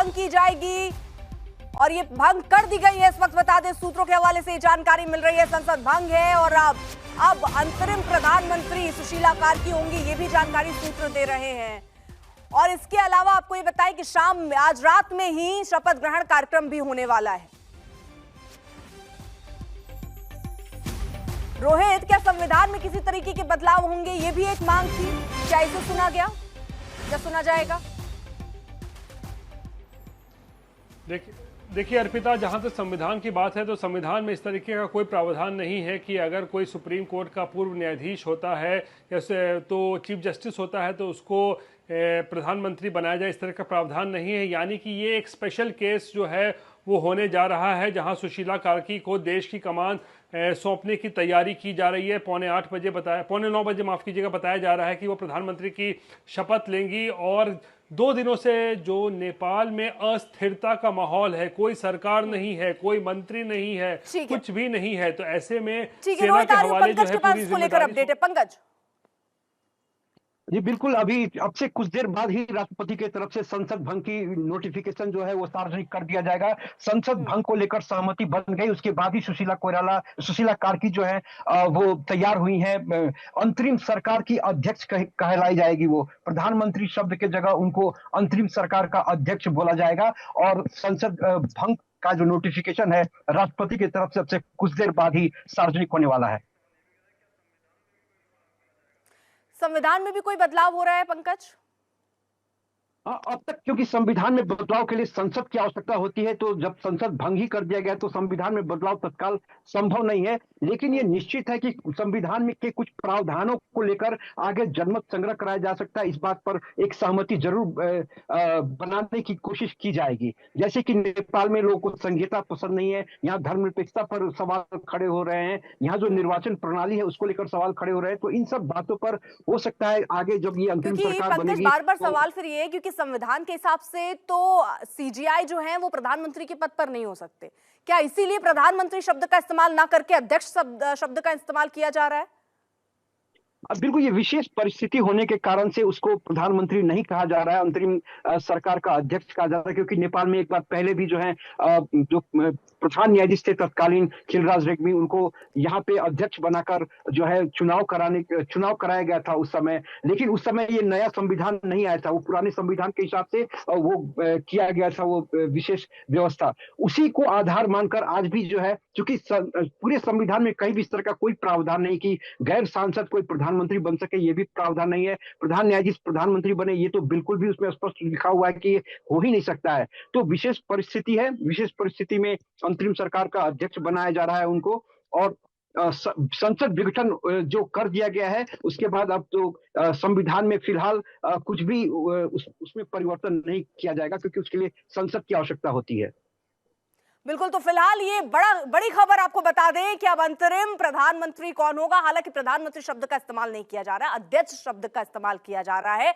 भंग की जाएगी और ये भंग कर दी गई है। इस वक्त बता दें, सूत्रों के हवाले से जानकारी मिल रही है, संसद भंग है और अब अंतरिम प्रधानमंत्री सुशीला कार्की होंगी, ये भी जानकारी सूत्र दे रहे हैं। और इसके अलावा आपको ये बताएं कि आज रात में ही शपथ ग्रहण कार्यक्रम भी होने वाला है। रोहित, क्या संविधान में किसी तरीके के बदलाव होंगे, ये भी एक मांग थी, क्या इसे सुना गया या सुना जाएगा? देखिए अर्पिता, जहां तक संविधान की बात है तो संविधान में इस तरीके का कोई प्रावधान नहीं है कि अगर कोई सुप्रीम कोर्ट का पूर्व न्यायाधीश होता है या तो चीफ जस्टिस होता है तो उसको प्रधानमंत्री बनाया जाए, इस तरह का प्रावधान नहीं है। यानी कि ये एक स्पेशल केस जो है वो होने जा रहा है, जहां सुशीला कार्की को देश की कमान सौंपने की तैयारी की जा रही है। पौने 9 बजे माफ कीजिएगा, बताया जा रहा है कि वो प्रधानमंत्री की शपथ लेंगी। और 2 दिनों से जो नेपाल में अस्थिरता का माहौल है, कोई सरकार नहीं है, कोई मंत्री नहीं है, कुछ भी नहीं है, तो ऐसे में सेना के हवाले जो है पूरी जिम्मेदारी। अपडेट है पंकज। जी बिल्कुल, अभी अब से कुछ देर बाद ही राष्ट्रपति की तरफ से संसद भंग की नोटिफिकेशन जो है वो सार्वजनिक कर दिया जाएगा। संसद भंग को लेकर सहमति बन गई, उसके बाद ही सुशीला कार्की जो है वो तैयार हुई है। अंतरिम सरकार की अध्यक्ष कहलाई जाएगी। वो प्रधानमंत्री शब्द के जगह उनको अंतरिम सरकार का अध्यक्ष बोला जाएगा। और संसद भंग का जो नोटिफिकेशन है राष्ट्रपति की तरफ से अब से कुछ देर बाद ही सार्वजनिक होने वाला है। संविधान में भी कोई बदलाव हो रहा है पंकज? अब तक क्योंकि संविधान में बदलाव के लिए संसद की आवश्यकता होती है, तो जब संसद भंग ही कर दिया गया तो संविधान में बदलाव तत्काल संभव नहीं है। लेकिन ये निश्चित है कि संविधान में के कुछ प्रावधानों को लेकर आगे जनमत संग्रह कराया जा सकता है। इस बात पर एक सहमति जरूर बनाने की कोशिश की जाएगी। जैसे कि नेपाल में लोगों को संघीयता पसंद नहीं है, यहाँ धर्मनिरपेक्षता पर सवाल खड़े हो रहे हैं, यहाँ जो निर्वाचन प्रणाली है उसको लेकर सवाल खड़े हो रहे हैं। तो इन सब बातों पर हो सकता है आगे जब ये अंतिम सरकार बनेगी। बार बार सवाल फिर ये है क्योंकि संविधान के हिसाब से तो सीजीआई जो है वो प्रधानमंत्री के पद पर नहीं हो सकते। क्या इसीलिए प्रधानमंत्री शब्द का इस्तेमाल ना करके अध्यक्ष शब्द का इस्तेमाल किया जा रहा है? अब बिल्कुल, ये विशेष परिस्थिति होने के कारण से उसको प्रधानमंत्री नहीं कहा जा रहा है, अंतरिम सरकार का अध्यक्ष कहा जा रहा है। क्योंकि नेपाल में एक बार पहले भी जो है जो प्रधान न्यायाधीश थे तत्कालीन खिलराज रेग्मी, उनको यहाँ पे अध्यक्ष बनाकर जो है चुनाव कराया गया था उस समय। लेकिन उस समय ये नया संविधान नहीं आया था, वो पुराने संविधान के हिसाब से वो किया गया था, वो विशेष व्यवस्था। उसी को आधार मानकर आज भी जो है, चूंकि पूरे संविधान में कहीं भी इस तरह का कोई प्रावधान नहीं कि गैर सांसद कोई प्रधानमंत्री बन सके, ये भी प्रावधान नहीं है। प्रधान न्यायाधीश प्रधानमंत्री बने, ये तो बिल्कुल भी उसमें स्पष्ट लिखा हुआ है कि ये हो ही नहीं सकता है। तो विशेष परिस्थिति है, विशेष परिस्थिति में अंतरिम सरकार का अध्यक्ष बनाया जा रहा है उनको। और संसद विघटन जो कर दिया गया है उसके बाद अब तो संविधान में फिलहाल कुछ भी उसमें परिवर्तन नहीं किया जाएगा, क्योंकि उसके लिए संसद की आवश्यकता होती है। बिल्कुल, तो फिलहाल ये बड़ी खबर आपको बता दें कि अब अंतरिम प्रधानमंत्री कौन होगा। हालांकि प्रधानमंत्री शब्द का इस्तेमाल नहीं किया जा रहा है, अध्यक्ष शब्द का इस्तेमाल किया जा रहा है।